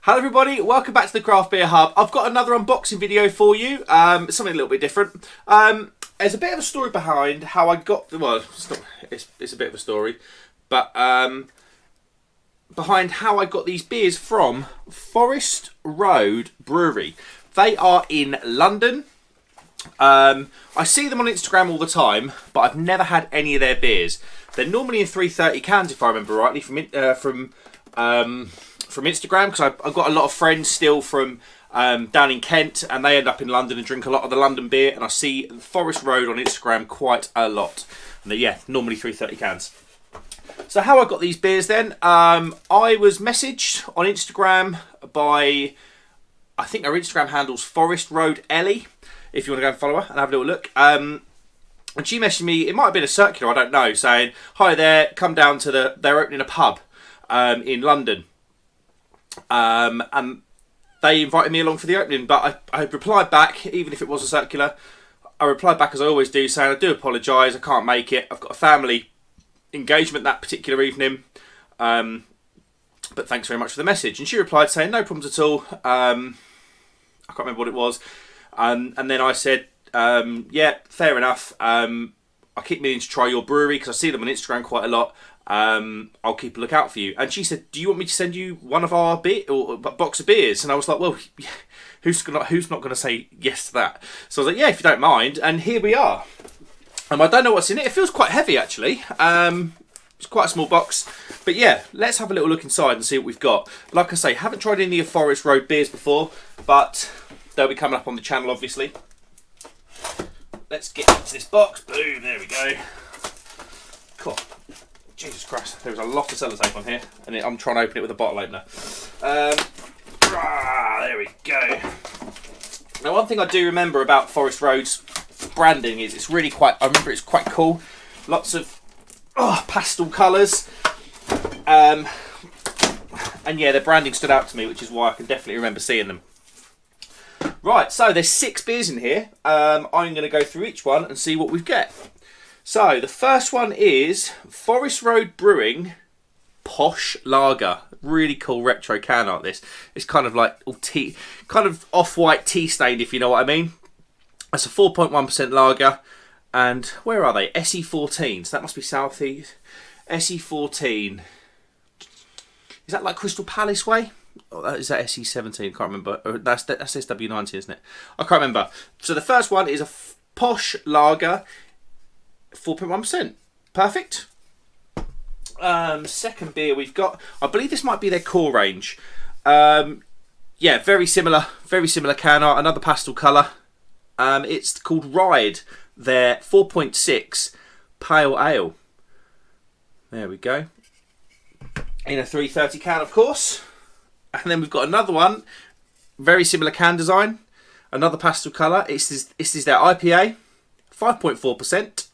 Hello everybody, welcome back to the Craft Beer Hub. I've got another unboxing video for you, something a little bit different. There's a bit of a story behind how I got, well, it's a bit of a story, but behind how I got these beers from Forest Road Brewery. They are in London. I see them on Instagram all the time, but I've never had any of their beers. They're normally in 330 cans, if I remember rightly, from Instagram, because I've got a lot of friends still from down in Kent, and they end up in London and drink a lot of the London beer, and I see Forest Road on Instagram quite a lot. And yeah, normally 330 cans. So how I got these beers then, I was messaged on Instagram by, I think her Instagram handle's Forest Road Ellie, if you want to go and follow her and have a little look. And she messaged me, it might have been a circular, I don't know, saying, hi there, come down to they're opening a pub in London. And they invited me along for the opening, but I replied back, even if it was a circular, I replied back as I always do, saying I do apologise, I can't make it, I've got a family engagement that particular evening, but thanks very much for the message. And she replied saying no problems at all. I can't remember what it was, and then I said yeah, fair enough, I keep meaning to try your brewery because I see them on Instagram quite a lot. I'll keep a look out for you. And she said, do you want me to send you one of our box of beers? And I was like, well, who's not going to say yes to that? So I was like, yeah, if you don't mind. And here we are. I don't know what's in it. It feels quite heavy, actually. It's quite a small box. But yeah, let's have a little look inside and see what we've got. Like I say, haven't tried any of Forest Road beers before, but they'll be coming up on the channel, obviously. Let's get into this box. Boom, there we go. Cool. Jesus Christ, there's a lot of sellotape on here, and I'm trying to open it with a bottle opener. There we go. Now, one thing I do remember about Forest Road's branding is it's really quite, I remember it's quite cool. Lots of pastel colours. And yeah, their branding stood out to me, which is why I can definitely remember seeing them. Right, so there's 6 beers in here. I'm going to go through each one and see what we get. So, the first one is Forest Road Brewing Posh Lager. Really cool retro can art this. It's kind of like all tea, kind of off-white tea stained, if you know what I mean. That's a 4.1% lager. And where are they? SE14. So that must be Southeast. SE14. Is that like Crystal Palace way? Or is that SE17? Can't remember. That's SW90, isn't it? I can't remember. So the first one is a Posh Lager. 4.1%. Perfect. Second beer we've got, I believe this might be their core range. Yeah, very similar can art, another pastel colour. It's called Ride, their 4.6 Pale Ale. There we go. In a 330 can, of course. And then we've got another one, very similar can design, another pastel colour. This is their IPA, 5.4%.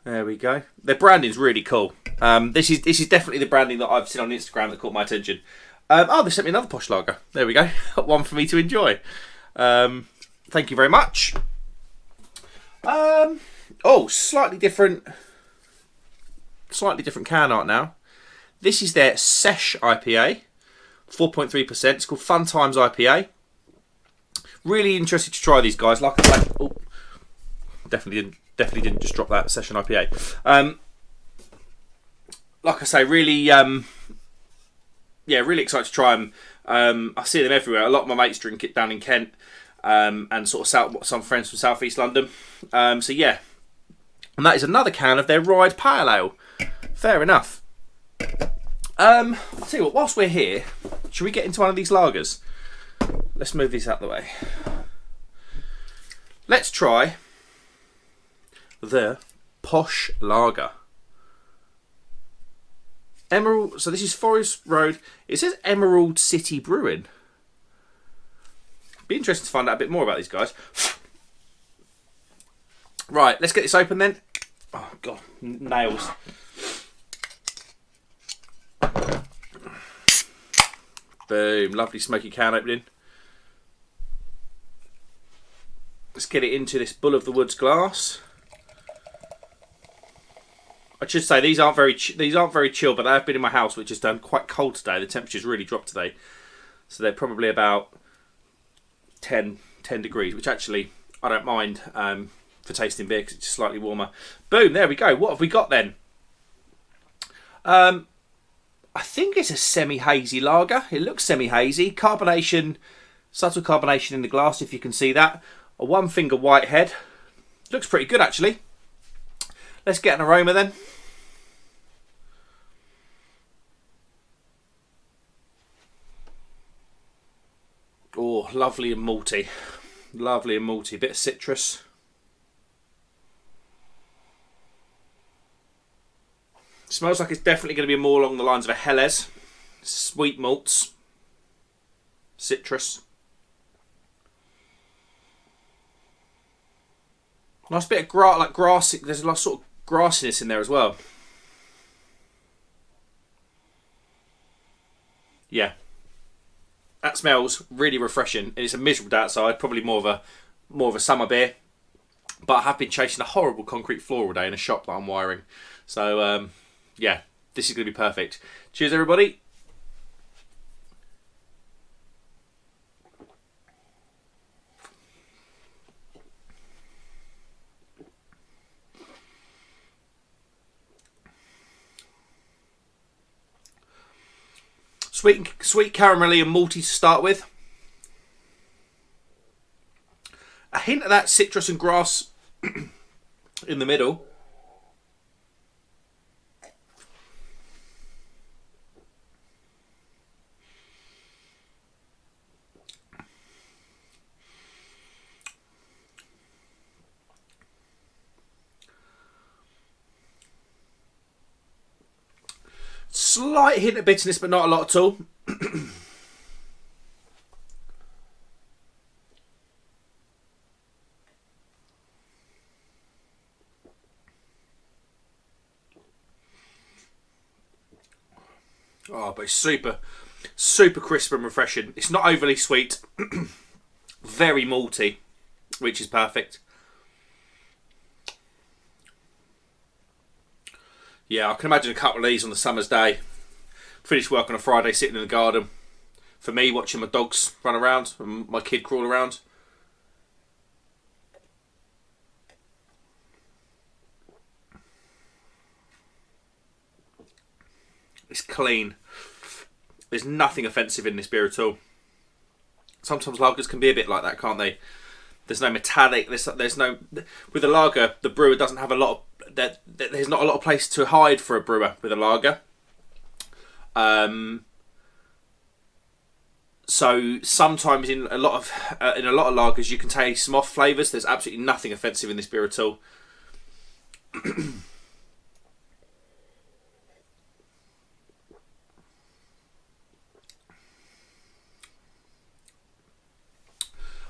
There we go. Their branding's really cool. This is definitely the branding that I've seen on Instagram that caught my attention. They sent me another Posh Lager. There we go. One for me to enjoy. Thank you very much. Slightly different can art now. This is their Sesh IPA, 4.3%. It's called Fun Times IPA. Really interested to try these guys. Definitely didn't just drop that Session IPA. Like I say, really excited to try them. I see them everywhere. A lot of my mates drink it down in Kent, and sort of some friends from South East London. So yeah, and that is another can of their Ride Pale Ale. Fair enough. I'll tell you what. Whilst we're here, should we get into one of these lagers? Let's move these out of the way. Let's try the Posh Lager. Emerald. So this is Forest Road. It says Emerald City Brewing. Be interesting to find out a bit more about these guys. Right, let's get this open then. Oh god, nails. Boom, lovely smoky can opening. Let's get it into this Bull of the Woods glass. I should say these aren't very chill, but they have been in my house, which has done quite cold today. The temperature's really dropped today. So they're probably about 10 degrees, which actually I don't mind for tasting beer because it's slightly warmer. Boom, there we go. What have we got then? I think it's a semi-hazy lager. It looks semi-hazy. Carbonation, subtle carbonation in the glass, if you can see that. A one-finger white head. Looks pretty good, actually. Let's get an aroma then. Oh, lovely and malty. Lovely and malty. Bit of citrus. Smells like it's definitely going to be more along the lines of a Helles. Sweet malts. Citrus. Nice bit of grass. There's a lot of sort of grassiness in there as well. Yeah. That smells really refreshing. And it's a miserable day outside. Probably more of a summer beer. But I have been chasing a horrible concrete floor all day in a shop that I'm wiring. So, yeah, this is going to be perfect. Cheers, everybody. Sweet caramelly and malty to start with. A hint of that citrus and grass in the middle. Slight hint of bitterness, but not a lot at all. Oh, but it's super crisp and refreshing. It's not overly sweet. Very malty, which is perfect. Yeah, I can imagine a couple of these on a summer's day. Finish work on a Friday, sitting in the garden. For me, watching my dogs run around and my kid crawl around. It's clean. There's nothing offensive in this beer at all. Sometimes lagers can be a bit like that, can't they? There's no metallic. There's no. With a lager, the brewer doesn't have a lot of. There's not a lot of place to hide for a brewer with a lager. So sometimes in a lot of lagers you can taste some off flavours. There's absolutely nothing offensive in this beer at all.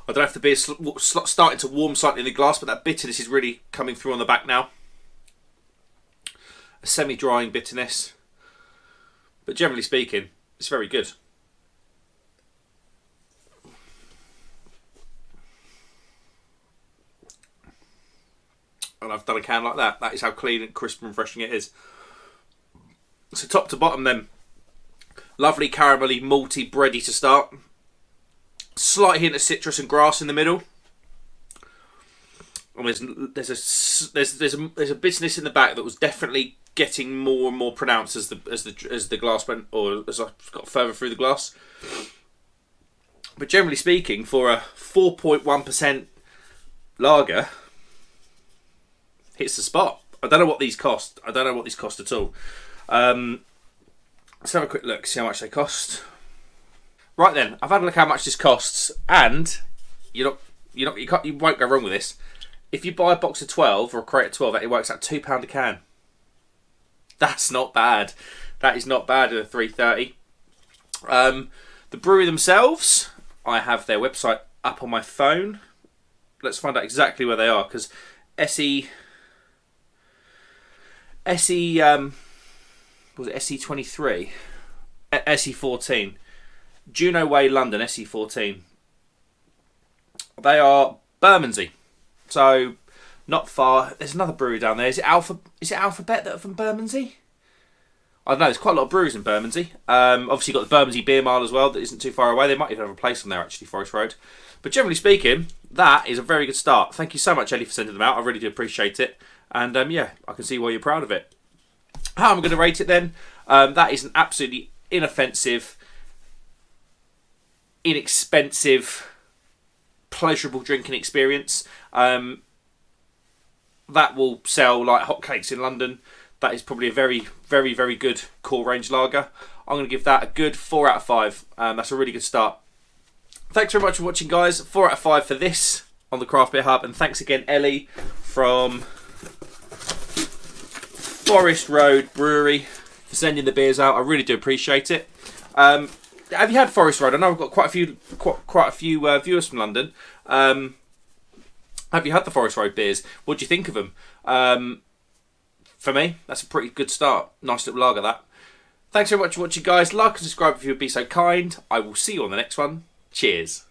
I don't know if the beer's starting to warm slightly in the glass, but that bitterness is really coming through on the back now. A semi-drying bitterness. But generally speaking, it's very good. And I've done a can like that. That is how clean and crisp and refreshing it is. So top to bottom then. Lovely caramelly, malty, bready to start. Slight hint of citrus and grass in the middle. And there's a bitterness in the back that was definitely getting more and more pronounced as the glass went, or as I got further through the glass. But generally speaking, for a 4.1% lager, hits the spot. I don't know what these cost. I don't know what these cost at all. Let's have a quick look, see how much they cost. Right then, I've had a look how much this costs, and you won't go wrong with this. If you buy a box of 12 or a crate of 12, it works out £2 a can. That's not bad. That is not bad at a 330. The brewery themselves, I have their website up on my phone. Let's find out exactly where they are, because SE was it SE23? SE14. Juno Way, London, SE14. They are Bermondsey, so not far. There's another brewery down there. Is it Alphabet that are from Bermondsey? I don't know, there's quite a lot of breweries in Bermondsey. Obviously, you've got the Bermondsey Beer Mile as well, that isn't too far away. They might even have a place on there, actually, Forest Road. But generally speaking, that is a very good start. Thank you so much, Ellie, for sending them out. I really do appreciate it. And yeah, I can see why you're proud of it. How am I going to rate it then? That is an absolutely inoffensive, inexpensive, pleasurable drinking experience. That will sell like hotcakes in London. That is probably a very, very, very good core range lager. I'm going to give that a good 4 out of 5. That's a really good start. Thanks very much for watching, guys. 4 out of 5 for this on the Craft Beer Hub. And thanks again, Ellie, from Forest Road Brewery, for sending the beers out. I really do appreciate it. Have you had Forest Road? I know I've got quite a few viewers from London. Have you had the Forest Road beers? What do you think of them? For me, that's a pretty good start. Nice little lager, that. Thanks very much for watching, guys. Like and subscribe if you would be so kind. I will see you on the next one. Cheers.